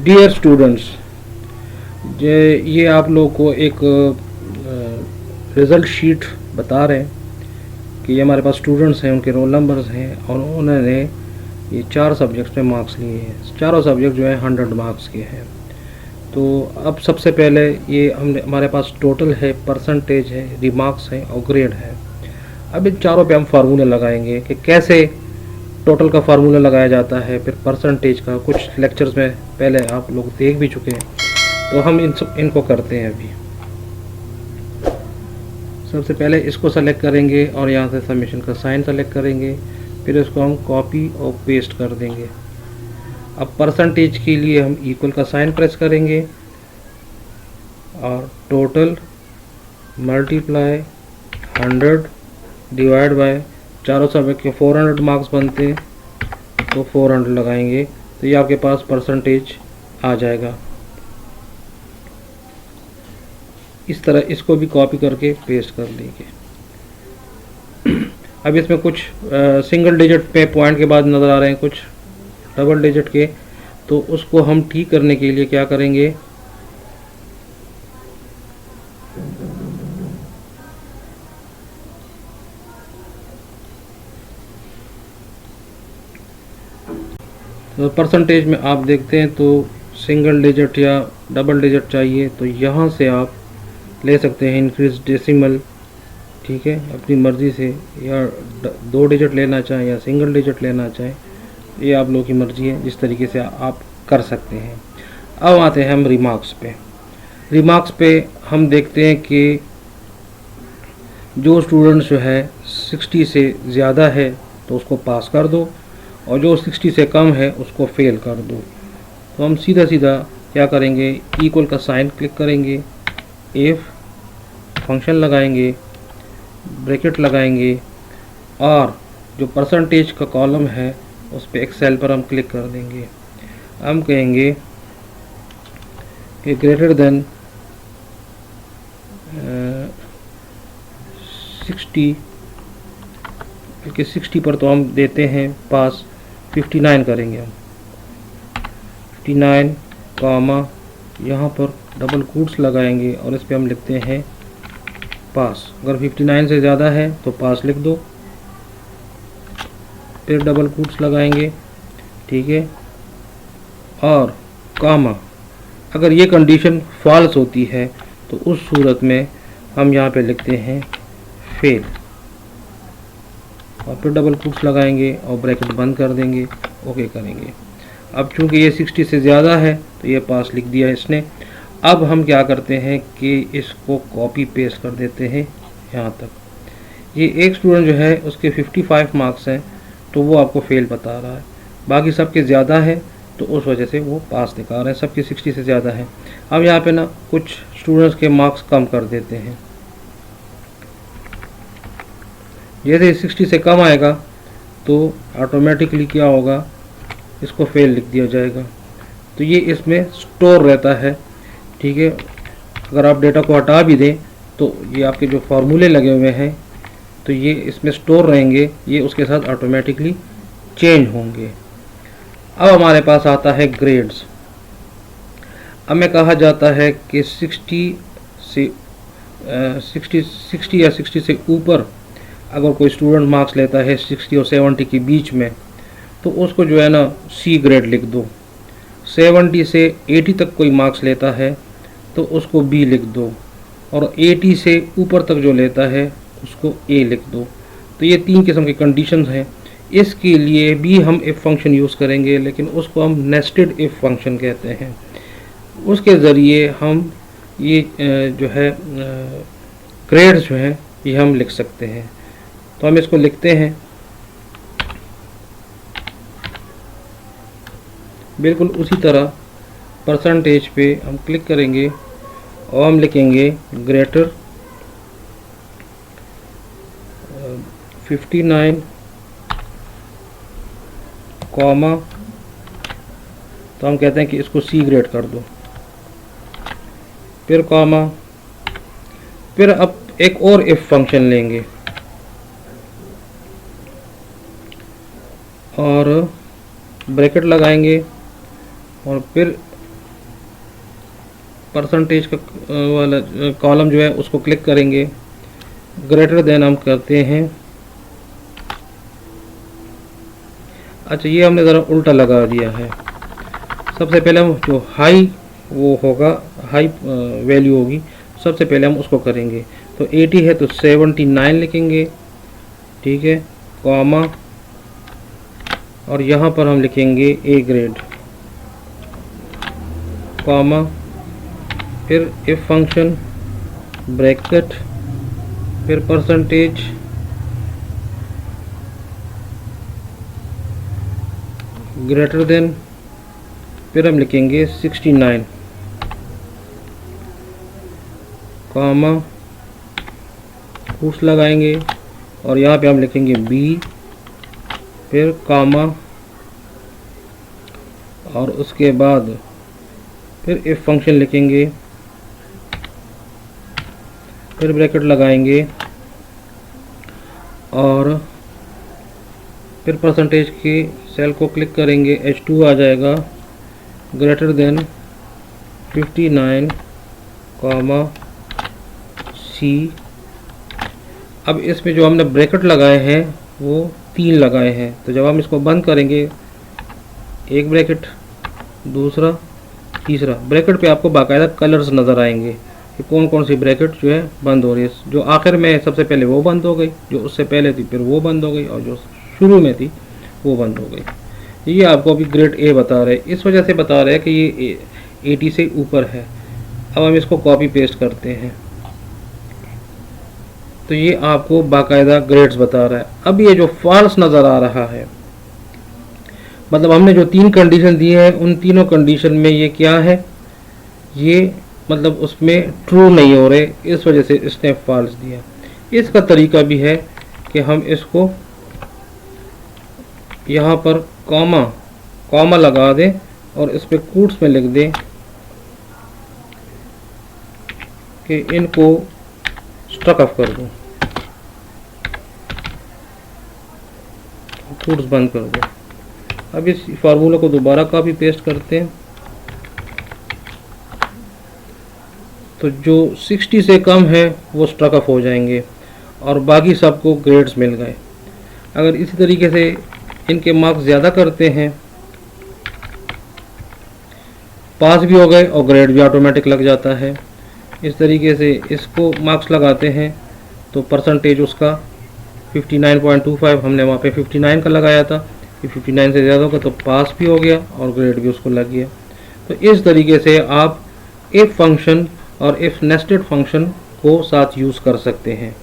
Dear students, ये आप लोग को एक रिज़ल्ट शीट बता रहे हैं कि ये हमारे पास स्टूडेंट्स हैं, उनके रोल नंबर्स हैं और उन्होंने ये 4 सब्जेक्ट्स में मार्क्स लिए हैं। चारों सब्जेक्ट जो है 100 मार्क्स के हैं। तो अब सबसे पहले ये हमारे पास टोटल है, परसेंटेज है, रिमार्क्स हैं और ग्रेड है। अब इन चारों पे हम फार्मूला लगाएंगे कि कैसे टोटल का फार्मूला लगाया जाता है, फिर परसेंटेज का। कुछ लेक्चर्स में पहले आप लोग देख भी चुके हैं, तो हम इनको करते हैं अभी। सबसे पहले इसको सेलेक्ट करेंगे और यहाँ से समेशन का साइन सेलेक्ट करेंगे, फिर इसको हम कॉपी और पेस्ट कर देंगे। अब परसेंटेज के लिए हम इक्वल का साइन प्रेस करेंगे और टोटल मल्टीप्लाई 100 डिवाइड बाय चारों सब्जेक्ट के 400 मार्क्स बनते हैं, तो 400 लगाएंगे, तो ये आपके पास परसेंटेज आ जाएगा। इस तरह इसको भी कॉपी करके पेस्ट कर देंगे। अब इसमें कुछ सिंगल डिजिट पे पॉइंट के बाद नज़र आ रहे हैं, कुछ डबल डिजिट के, तो उसको हम ठीक करने के लिए क्या करेंगे, तो परसेंटेज में आप देखते हैं तो सिंगल डिजिट या डबल डिजिट चाहिए तो यहाँ से आप ले सकते हैं इंक्रीज डेसिमल, ठीक है, अपनी मर्ज़ी से, या 2 डिजिट लेना चाहें या सिंगल डिजिट लेना चाहें, ये आप लोगों की मर्ज़ी है, जिस तरीके से आप कर सकते हैं। अब आते हैं हम रिमार्क्स पे। रिमार्क्स पे हम देखते हैं कि जो स्टूडेंट जो है 60 से ज़्यादा है तो उसको पास कर दो, और जो 60 से कम है उसको फेल कर दो। तो हम सीधा सीधा क्या करेंगे, इक्वल का साइन क्लिक करेंगे, इफ फंक्शन लगाएंगे, ब्रैकेट लगाएंगे, और जो परसेंटेज का कॉलम है उस पर एक सेल पर हम क्लिक कर देंगे। हम कहेंगे कि ग्रेटर देन 60, क्योंकि 60 पर तो हम देते हैं पास, 59 करेंगे हम, 59 कॉमा, यहाँ पर डबल कोट्स लगाएंगे और इस पे हम लिखते हैं पास। अगर 59 से ज़्यादा है तो पास लिख दो, फिर डबल कोट्स लगाएंगे, ठीक है, और कॉमा। अगर ये कंडीशन फॉल्स होती है तो उस सूरत में हम यहाँ पे लिखते हैं फेल, और फिर डबल कोट्स लगाएंगे और ब्रैकेट बंद कर देंगे, ओके करेंगे। अब चूंकि ये 60 से ज़्यादा है तो ये पास लिख दिया इसने। अब हम क्या करते हैं कि इसको कॉपी पेस्ट कर देते हैं यहाँ तक। ये एक स्टूडेंट जो है उसके 55 मार्क्स हैं तो वो आपको फेल बता रहा है, बाकी सबके ज़्यादा है तो उस वजह से वो पास दिखा रहे हैं, सबके 60 से ज़्यादा है। अब यहाँ पे ना कुछ स्टूडेंट्स के मार्क्स कम कर देते हैं, जैसे 60 से कम आएगा तो ऑटोमेटिकली क्या होगा, इसको फेल लिख दिया जाएगा। तो ये इसमें स्टोर रहता है, ठीक है। अगर आप डेटा को हटा भी दें तो ये आपके जो फार्मूले लगे हुए हैं तो ये इसमें स्टोर रहेंगे, ये उसके साथ ऑटोमेटिकली चेंज होंगे। अब हमारे पास आता है ग्रेड्स। अब में कहा जाता है कि 60 या 60 से ऊपर अगर कोई स्टूडेंट मार्क्स लेता है 60 और 70 के बीच में, तो उसको जो है ना सी ग्रेड लिख दो। 70 से 80 तक कोई मार्क्स लेता है तो उसको बी लिख दो, और 80 से ऊपर तक जो लेता है उसको ए लिख दो। तो ये 3 किस्म की कंडीशंस हैं। इसके लिए भी हम इफ फंक्शन यूज़ करेंगे, लेकिन उसको हम नेस्टेड इफ फंक्शन कहते हैं। उसके ज़रिए हम ये जो है ग्रेड्स जो हैं ये हम लिख सकते हैं। तो हम इसको लिखते हैं, बिल्कुल उसी तरह परसेंटेज पे हम क्लिक करेंगे और हम लिखेंगे ग्रेटर 59 कॉमा, तो हम कहते हैं कि इसको सी ग्रेड कर दो, फिर कॉमा, फिर अब एक और इफ फंक्शन लेंगे और ब्रैकेट लगाएंगे और फिर परसेंटेज का वाला कॉलम जो है उसको क्लिक करेंगे, ग्रेटर देन हम करते हैं। अच्छा, ये हमने ज़रा उल्टा लगा दिया है। सबसे पहले हम जो हाई वो होगा, हाई वैल्यू होगी, सबसे पहले हम उसको करेंगे। तो 80 है तो 79 लिखेंगे, ठीक है, कॉमा, और यहाँ पर हम लिखेंगे ए ग्रेड, कॉमा, फिर इफ फंक्शन, ब्रैकेट, फिर परसेंटेज, ग्रेटर देन, फिर हम लिखेंगे 69, कॉमा, कूट्स लगाएंगे और यहाँ पे हम लिखेंगे बी, फिर कॉमा, और उसके बाद फिर इफ फंक्शन लिखेंगे, फिर ब्रैकेट लगाएंगे और फिर परसेंटेज की सेल को क्लिक करेंगे, H2 आ जाएगा, ग्रेटर देन 59, कॉमा, सी। अब इसमें जो हमने ब्रैकेट लगाए हैं वो 3 लगाए हैं, तो जब हम इसको बंद करेंगे, एक ब्रैकेट, दूसरा, तीसरा, ब्रैकेट पे आपको बाकायदा कलर्स नज़र आएंगे कि कौन कौन सी ब्रैकेट जो है बंद हो रही है। जो आखिर में सबसे पहले वो बंद हो गई, जो उससे पहले थी फिर वो बंद हो गई, और जो शुरू में थी वो बंद हो गई। ये आपको अभी ग्रेड ए बता रहे हैं, इस वजह से बता रहे हैं कि ये 80 से ऊपर है। अब हम इसको कॉपी पेस्ट करते हैं तो ये आपको बाकायदा ग्रेड्स बता रहा है। अब ये जो फॉल्स नज़र आ रहा है, मतलब हमने जो 3 कंडीशन दी है उन तीनों कंडीशन में ये क्या है, ये मतलब उसमें ट्रू नहीं हो रहे, इस वजह से इसने फॉल्स दिया। इसका तरीका भी है कि हम इसको यहाँ पर कॉमा लगा दें और इस पर कोट्स में लिख दें कि इनको स्ट्रक ऑफ कर दूं, कोट्स बंद कर दूं। अब इस फार्मूला को दोबारा कॉपी पेस्ट करते हैं, तो जो 60 से कम है वो स्ट्रक ऑफ हो जाएंगे और बाकी सबको ग्रेड्स मिल गए। अगर इसी तरीके से इनके मार्क्स ज़्यादा करते हैं, पास भी हो गए और ग्रेड भी ऑटोमेटिक लग जाता है। इस तरीके से इसको मार्क्स लगाते हैं तो परसेंटेज उसका 59.25, हमने वहाँ पे 59 का लगाया था, कि 59 से ज़्यादा होगा तो पास भी हो गया और ग्रेड भी उसको लग गया। तो इस तरीके से आप इफ फंक्शन और इफ नेस्टेड फंक्शन को साथ यूज़ कर सकते हैं।